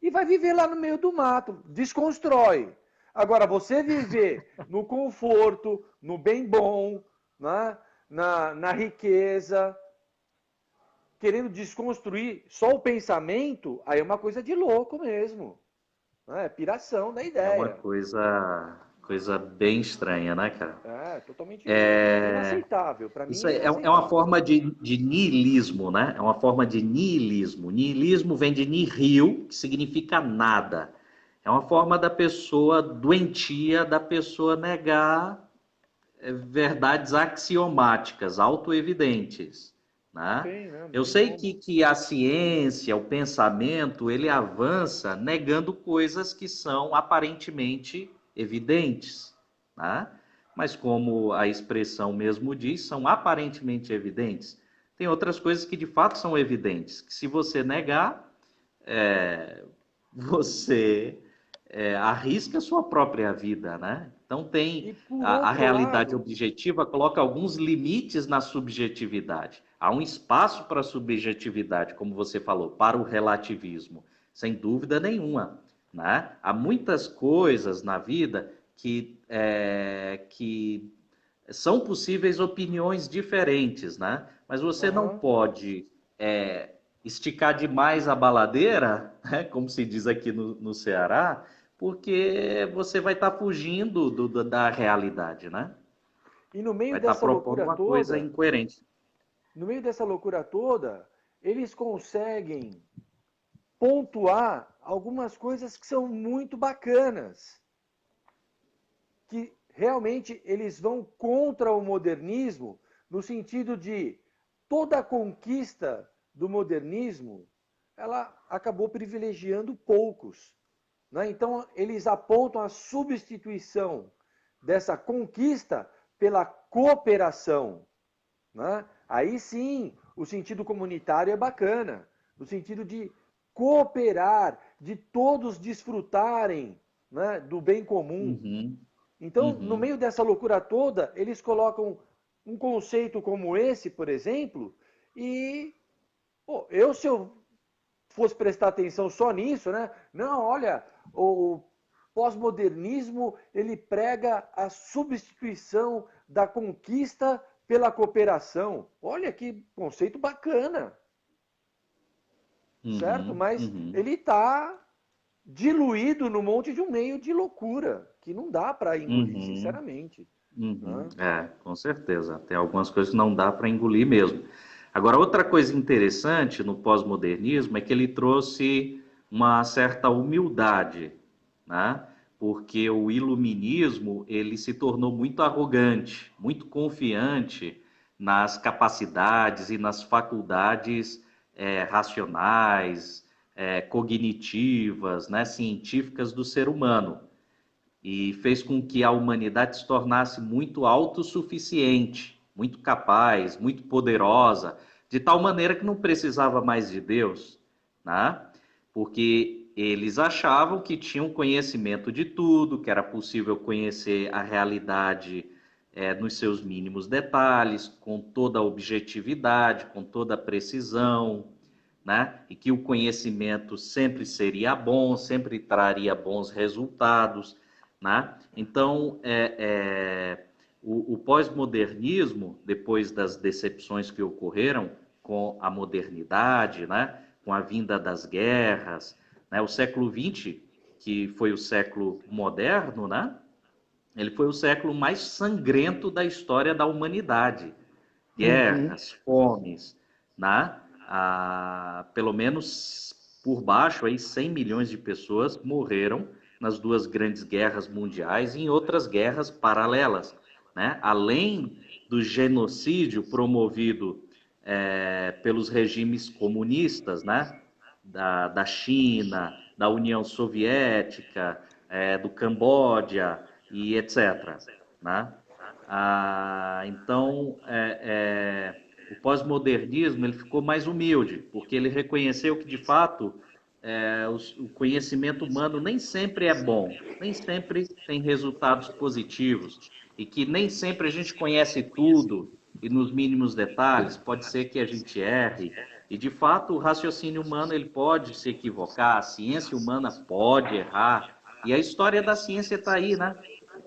E vai viver lá no meio do mato. Desconstrói. Agora, você viver no conforto, no bem bom, né? na riqueza, querendo desconstruir só o pensamento, aí é uma coisa de louco mesmo. Né? É piração da É uma ideia. coisa bem estranha, né, cara? É totalmente É, inaceitável. Para mim isso é é uma inaceitável. forma de niilismo, né? É uma forma de niilismo. Niilismo vem de nihil, que significa nada. É uma forma da pessoa doentia, da pessoa negar verdades axiomáticas, autoevidentes, Não né? tem, né? Não Eu tem sei como. que a ciência, o pensamento, ele avança negando coisas que são aparentemente evidentes, né? Mas como a expressão mesmo diz, são aparentemente evidentes. Tem outras coisas que de fato são evidentes, que se você negar, você arrisca a sua própria vida, né? Então tem E por a outro realidade lado, objetiva coloca alguns limites na subjetividade. Há um espaço para a subjetividade, como você falou, para o relativismo, sem dúvida nenhuma, né? Há muitas coisas na vida que são possíveis opiniões diferentes, né? Mas você não aham, pode esticar demais a baladeira, né? Como se diz aqui no Ceará, porque você vai estar fugindo da realidade, né? e no meio Vai estar dessa propondo loucura uma coisa toda, incoerente. no meio dessa loucura toda, eles conseguem pontuar algumas coisas que são muito bacanas, que realmente eles vão contra o modernismo no sentido de toda a conquista do modernismo, ela acabou privilegiando poucos. Né? Então, eles apontam a substituição dessa conquista pela cooperação. Né? Aí sim, o sentido comunitário é bacana, no sentido de cooperar, de todos desfrutarem, né, do bem comum. Uhum, Então, no uhum, meio dessa loucura toda, eles colocam um conceito como esse, por exemplo, e pô, se eu fosse prestar atenção só nisso, né? Não, olha, o pós-modernismo ele prega a substituição da conquista pela cooperação. Olha que conceito bacana, certo? uhum, Mas uhum, ele está diluído no monte de um meio de loucura que não dá para engolir, uhum, sinceramente. uhum. Né? Com certeza. Tem algumas coisas que não dá para engolir mesmo. Agora, outra coisa interessante no pós-modernismo é que ele trouxe uma certa humildade, né? Porque o iluminismo ele se tornou muito arrogante, muito confiante nas capacidades e nas faculdades racionais, cognitivas, né, científicas do ser humano e fez com que a humanidade se tornasse muito autossuficiente, muito capaz, muito poderosa, de tal maneira que não precisava mais de Deus, né? Porque eles achavam que tinham conhecimento de tudo, que era possível conhecer a realidade nos seus mínimos detalhes, com toda a objetividade, com toda a precisão, né? E que o conhecimento sempre seria bom, sempre traria bons resultados, né? Então, o pós-modernismo, depois das decepções que ocorreram com a modernidade, né? Com a vinda das guerras, né? O século XX, que foi o século moderno, né? Ele foi o século mais sangrento da história da humanidade. Uhum. Guerras, fomes, né? Pelo menos por baixo, aí 100 milhões de pessoas morreram nas duas grandes guerras mundiais e em outras guerras paralelas, né? Além do genocídio promovido pelos regimes comunistas, né? Da China, da União Soviética, do Camboja e etc. Né? Então, o pós-modernismo ele ficou mais humilde, porque ele reconheceu que, de fato, o conhecimento humano nem sempre é bom, nem sempre tem resultados positivos, e que nem sempre a gente conhece tudo e nos mínimos detalhes, pode ser que a gente erre, e de fato o raciocínio humano ele pode se equivocar, a ciência humana pode errar, e a história da ciência está aí, né?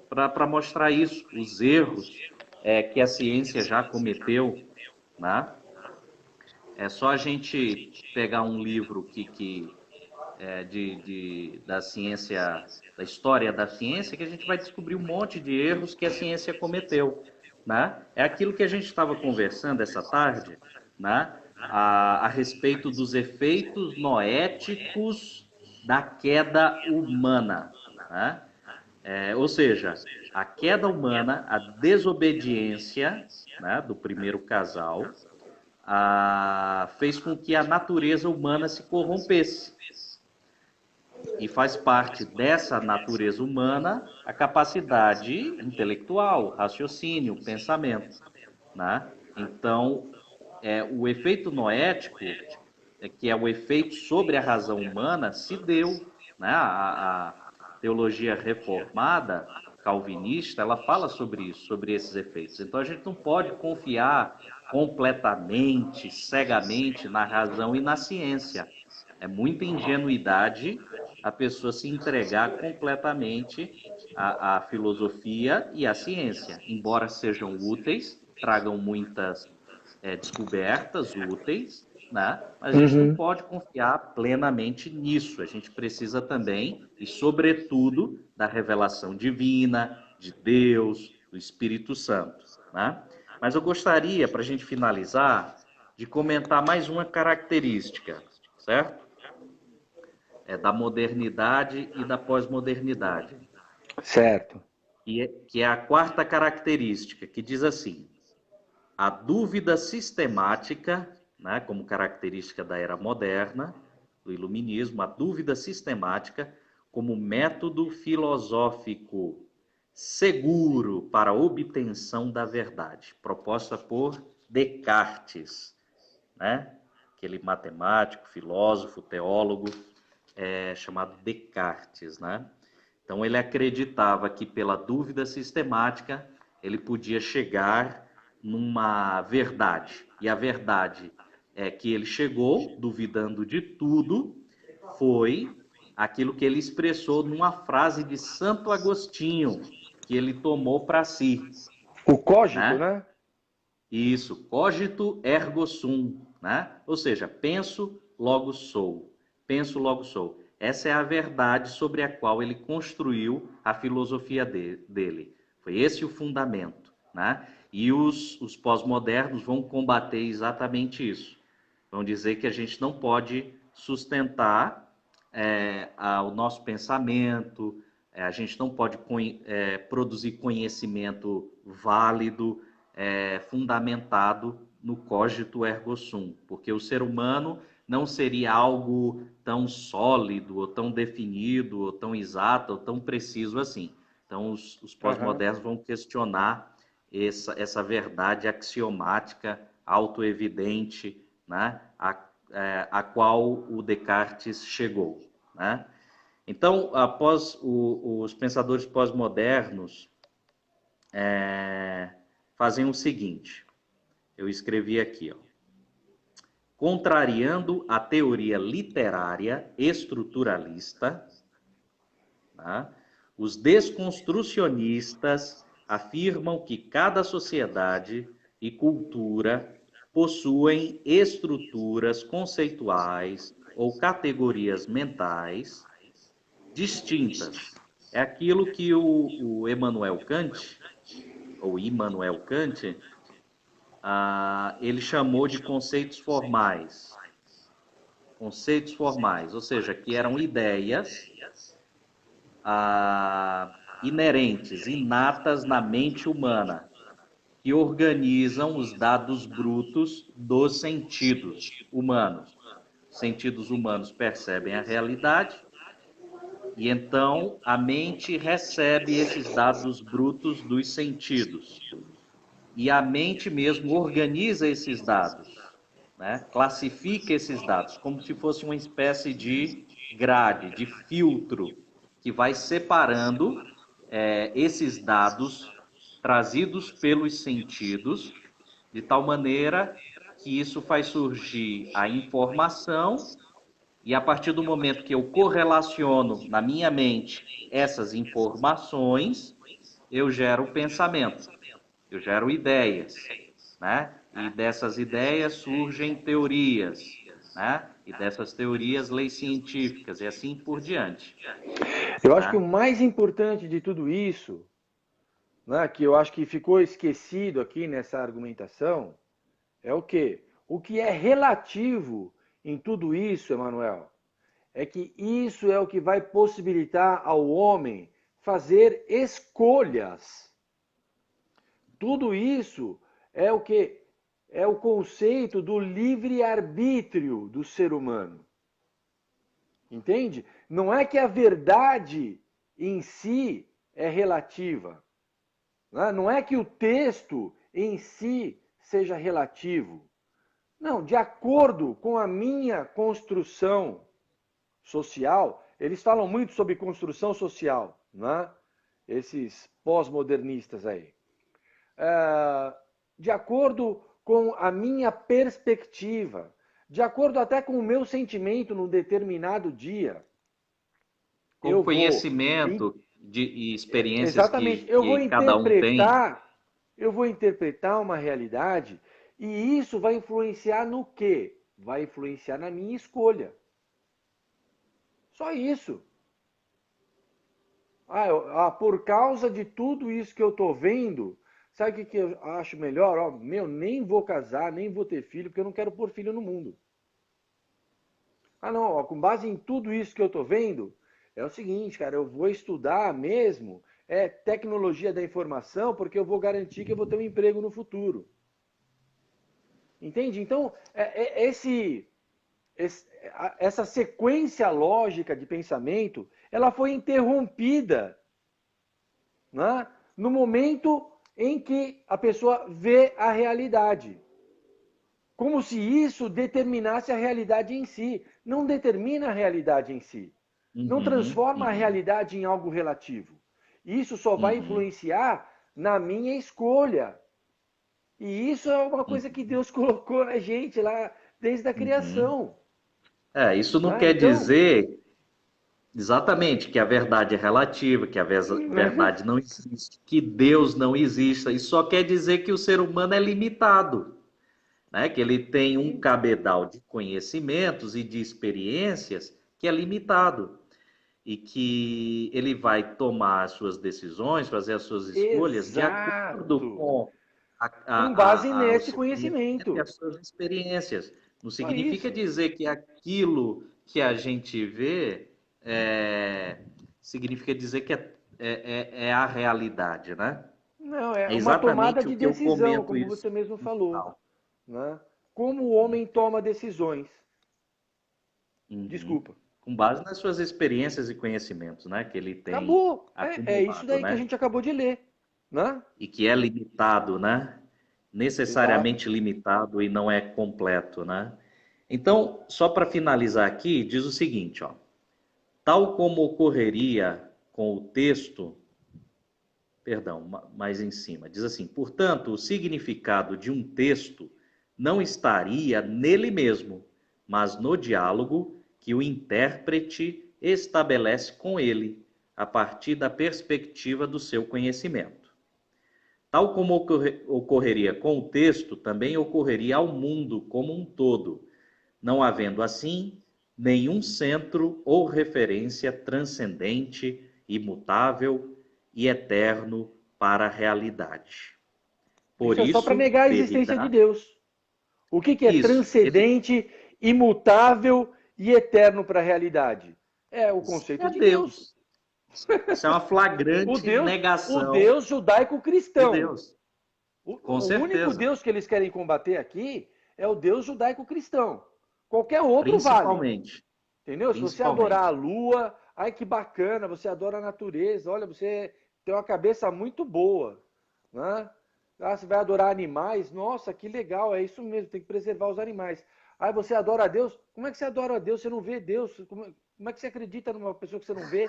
Para mostrar isso, os erros que a ciência já cometeu, né? É só a gente pegar um livro da ciência, da história da ciência, que a gente vai descobrir um monte de erros que a ciência cometeu, né? É aquilo que a gente estava conversando essa tarde, né? A respeito dos efeitos noéticos da queda humana, né? Ou seja, a queda humana, a desobediência, né, do primeiro casal, fez com que a natureza humana se corrompesse. E faz parte dessa natureza humana a capacidade intelectual, raciocínio, pensamento, né? Então, o efeito noético, que é o efeito sobre a razão humana, se deu, né? A teologia reformada, calvinista, ela fala sobre isso, sobre esses efeitos. Então, a gente não pode confiar completamente, cegamente na razão e na ciência. É muita ingenuidade a pessoa se entregar completamente à filosofia e à ciência, embora sejam úteis, tragam muitas descobertas úteis, né? Mas a gente não pode confiar plenamente nisso. A gente precisa também, e sobretudo, da revelação divina, de Deus, do Espírito Santo, né? Mas eu gostaria, para a gente finalizar, de comentar mais uma característica, certo? Da modernidade e da pós-modernidade. Certo. Que é a quarta característica, que diz assim: a dúvida sistemática, né, como característica da era moderna, do iluminismo, a dúvida sistemática como método filosófico seguro para a obtenção da verdade, proposta por Descartes, né? Aquele matemático, filósofo, teólogo chamado Descartes, né? Então ele acreditava que pela dúvida sistemática ele podia chegar numa verdade. E a verdade que ele chegou, duvidando de tudo, foi aquilo que ele expressou numa frase de Santo Agostinho, que ele tomou para si. O cogito, né? Isso, cogito ergo sum, né? Ou seja, penso, logo sou. Penso, logo sou. Essa é a verdade sobre a qual ele construiu a filosofia dele. Foi esse o fundamento, né? E os pós-modernos vão combater exatamente isso. Vão dizer que a gente não pode sustentar o nosso pensamento, a gente não pode produzir conhecimento válido, fundamentado no cogito ergo sum, porque o ser humano não seria algo tão sólido, ou tão definido, ou tão exato, ou tão preciso assim. Então, os pós-modernos vão questionar essa verdade axiomática, autoevidente, né, a qual o Descartes chegou, né? Então, após os pensadores pós-modernos fazem o seguinte, eu escrevi aqui, ó: contrariando a teoria literária estruturalista, tá? Os desconstrucionistas afirmam que cada sociedade e cultura possuem estruturas conceituais ou categorias mentais distintas. É aquilo que o Immanuel Kant, ou Immanuel Kant, ele chamou de conceitos formais. Conceitos formais, ou seja, que eram ideias inerentes, inatas na mente humana, que organizam os dados brutos dos sentidos humanos. Sentidos humanos percebem a realidade e então a mente recebe esses dados brutos dos sentidos. E a mente mesmo organiza esses dados, né? Classifica esses dados como se fosse uma espécie de grade, de filtro, que vai separando esses dados trazidos pelos sentidos, de tal maneira que isso faz surgir a informação, e a partir do momento que eu correlaciono na minha mente essas informações, eu gero pensamento, eu gero ideias, né? E dessas ideias surgem teorias, né? E dessas teorias, leis científicas, e assim por diante. Eu acho que o mais importante de tudo isso, né, que eu acho que ficou esquecido aqui nessa argumentação, é o quê? O que é relativo em tudo isso, Emanuel, é que isso é o que vai possibilitar ao homem fazer escolhas. Tudo isso é o que? É o conceito do livre-arbítrio do ser humano. Entende? Não é que a verdade em si é relativa. Não é que o texto em si seja relativo. Não, de acordo com a minha construção social, eles falam muito sobre construção social, né? Esses pós-modernistas aí. De acordo com a minha perspectiva, de acordo até com o meu sentimento num determinado dia, Com conhecimento e experiências exatamente, que cada um tem. eu vou interpretar uma realidade e isso vai influenciar no quê? Vai influenciar na minha escolha. Só isso. Por causa de tudo isso que eu estou vendo, sabe o que eu acho melhor? Nem vou casar, nem vou ter filho, porque eu não quero pôr filho no mundo. Não, com base em tudo isso que eu estou vendo, é o seguinte, cara, eu vou estudar mesmo tecnologia da informação, porque eu vou garantir que eu vou ter um emprego no futuro. Entende? Então, essa sequência lógica de pensamento, ela foi interrompida, né, no momento em que a pessoa vê a realidade. Como se isso determinasse a realidade em si. Não determina a realidade em si. Não transforma a realidade em algo relativo. Isso só vai influenciar na minha escolha. E isso é uma coisa que Deus colocou na gente lá desde a criação. Isso não quer dizer exatamente que a verdade é relativa, que a verdade não existe, que Deus não exista. Isso só quer dizer que o ser humano é limitado, né? Que ele tem um cabedal de conhecimentos e de experiências que é limitado. E que ele vai tomar as suas decisões, fazer as suas escolhas de acordo com com base o nesse seu conhecimento e conhecimento. as suas experiências. Não Só significa isso. dizer que aquilo que a gente vê significa dizer que é a realidade, né? Não, é É uma tomada exatamente o de que eu decisão, comento como isso você mesmo no falou. final. Né? Como o homem toma decisões. Uhum. Desculpa. Com base nas suas experiências e conhecimentos, né? Que ele tem Acabou. É isso acumulado, daí que a né? gente acabou de ler. Né? E que é limitado, né? Exato. Necessariamente limitado e não é completo, né? Então, só para finalizar aqui, diz o seguinte, ó: tal como ocorreria com o texto, perdão, mais em cima, diz assim: portanto, o significado de um texto não estaria nele mesmo, mas no diálogo que o intérprete estabelece com ele, a partir da perspectiva do seu conhecimento. Tal como ocorreria com o texto, também ocorreria ao mundo como um todo, não havendo assim nenhum centro ou referência transcendente, imutável e eterno para a realidade. Por Isso é só para isso, negar a existência de Derrida, Deus. O que é isso, ele transcendente, imutável e eterno para a realidade? É o conceito é de Deus. Deus. Isso é uma O flagrante Deus, o negação Deus de judaico-cristão. Deus. Com O único certeza. Deus que eles querem combater aqui é o Deus judaico-cristão. Qualquer outro vale. Principalmente. Entendeu? Se você adorar a Principalmente. lua, ai que bacana, você adora a natureza, olha, você tem uma cabeça muito boa. Né? Você vai adorar animais, nossa, que legal, é isso mesmo, tem que preservar os animais. Aí você adora a Deus, como é que você adora a Deus? Você não vê Deus, como é que você acredita numa pessoa que você não vê?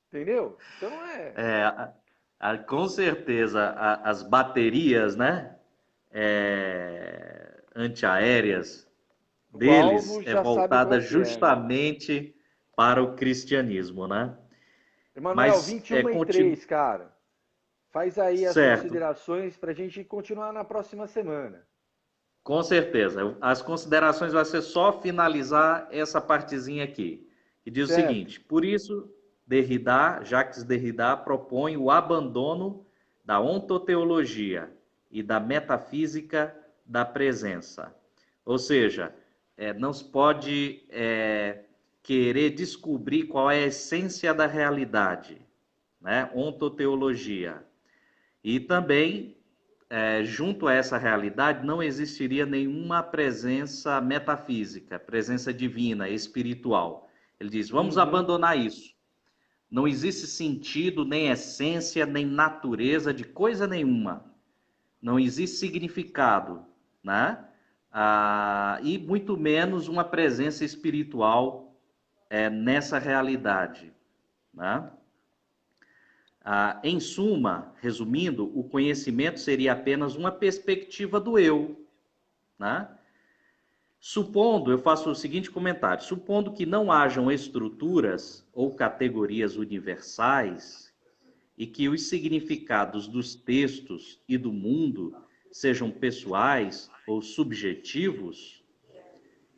Entendeu? Então É, Com certeza, as baterias, né, antiaéreas O deles alvo é já sabe voltada qual que é, né? justamente para o cristianismo, né? Emanuel, Mas 21h03, cara. Faz aí as certo, considerações para a gente continuar na próxima semana. com certeza. As considerações vai ser só finalizar essa partezinha aqui, que diz o Certo. seguinte: por isso, Jacques Derrida propõe o abandono da ontoteologia e da metafísica da presença. Ou seja, não se pode querer descobrir qual é a essência da realidade, né? Ontoteologia. E também junto a essa realidade, não existiria nenhuma presença metafísica, presença divina, espiritual. Ele diz: vamos Uhum. abandonar isso. Não existe sentido, nem essência, nem natureza de coisa nenhuma. Não existe significado, né? E muito menos uma presença espiritual nessa realidade, né? Em suma, resumindo, o conhecimento seria apenas uma perspectiva do eu, né? Supondo, eu faço o seguinte comentário: supondo que não hajam estruturas ou categorias universais e que os significados dos textos e do mundo sejam pessoais ou subjetivos,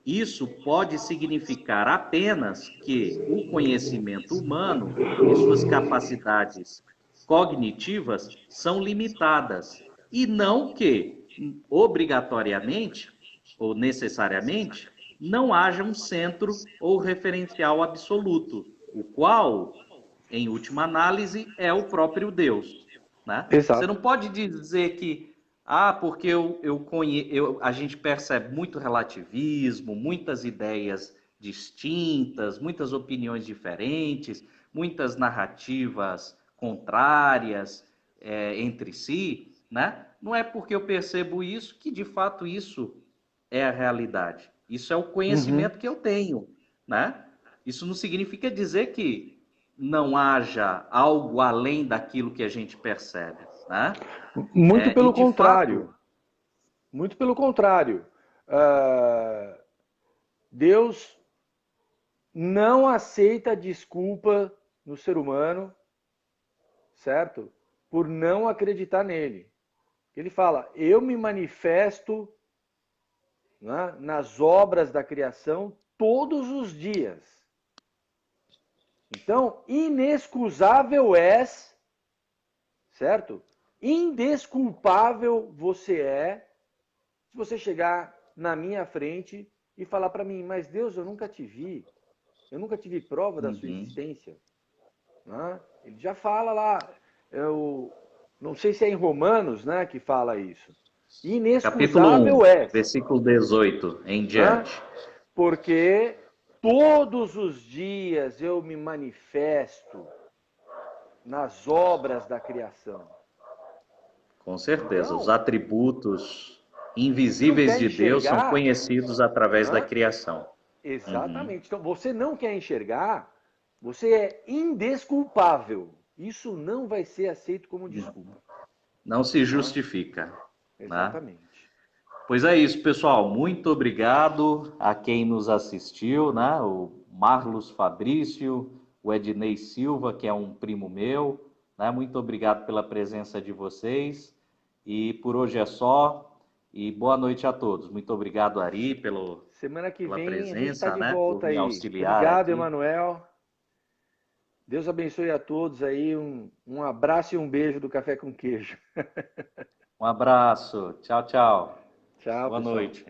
isso pode significar apenas que o conhecimento humano e suas capacidades cognitivas são limitadas, e não que, obrigatoriamente ou necessariamente, não haja um centro ou referencial absoluto, o qual, em última análise, é o próprio Deus, né? Você não Exato. pode dizer que porque a gente percebe muito relativismo, muitas ideias distintas, muitas opiniões diferentes, muitas narrativas contrárias entre si, né? Não é porque eu percebo isso que de fato isso é a realidade. Isso é o Uhum. conhecimento que eu tenho, né? Isso não significa dizer que não haja algo além daquilo que a gente percebe, né? Muito E pelo de fato, contrário. Muito pelo contrário. Ah, Deus não aceita desculpa no ser humano, certo? Por não acreditar nele. Ele fala: eu me manifesto, né, nas obras da criação todos os dias. Então, inexcusável és, certo? Indesculpável você é se você chegar na minha frente e falar para mim: mas Deus, eu nunca te vi, eu nunca tive prova da sua uhum. existência. Né? Ele já fala lá, eu não sei se é em Romanos, né, que fala isso. Capítulo Inexcusável 1, és, versículo 18 em né? diante. Porque todos os dias eu me manifesto nas obras da criação. Com certeza, os Então, atributos você não invisíveis quer de Deus são enxergar, conhecidos através da né? criação. Uhum. Exatamente. Então, você não quer enxergar, você é indesculpável. Isso não vai ser aceito como desculpa. Não se Né? justifica, né? Exatamente. Pois é isso, pessoal. Muito obrigado a quem nos assistiu, né? O Marlos Fabrício, o Ednei Silva, que é um primo meu, né? Muito obrigado pela presença de vocês. E por hoje é só. E boa noite a todos. Muito obrigado, Ari, Semana que pela vem a gente está presença, de né? Por volta me aí. auxiliar Obrigado, aqui. Emanuel. Deus abençoe a todos aí. Um abraço e um beijo do Café com Queijo. Um abraço. Tchau, tchau. Tchau, Boa pessoal. noite.